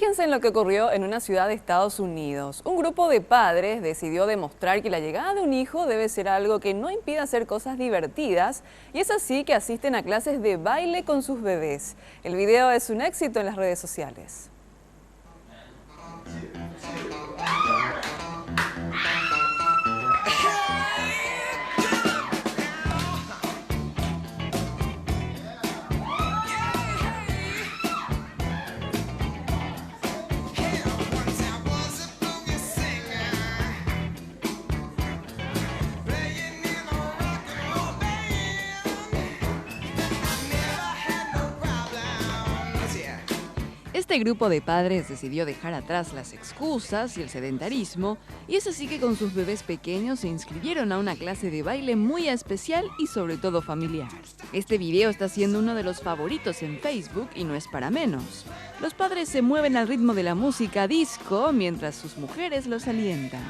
Fíjense en lo que ocurrió en una ciudad de Estados Unidos. Un grupo de padres decidió demostrar que la llegada de un hijo debe ser algo que no impida hacer cosas divertidas, y es así que asisten a clases de baile con sus bebés. El video es un éxito en las redes sociales. Este grupo de padres decidió dejar atrás las excusas y el sedentarismo, y es así que con sus bebés pequeños se inscribieron a una clase de baile muy especial y sobre todo familiar. Este video está siendo uno de los favoritos en Facebook y no es para menos. Los padres se mueven al ritmo de la música disco mientras sus mujeres los alientan.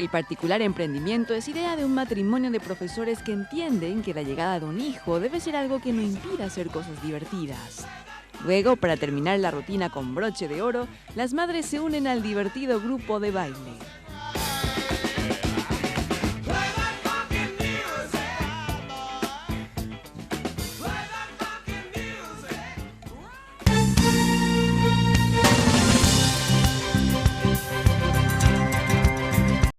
El particular emprendimiento es idea de un matrimonio de profesores que entienden que la llegada de un hijo debe ser algo que no impida hacer cosas divertidas. Luego, para terminar la rutina con broche de oro, las madres se unen al divertido grupo de baile.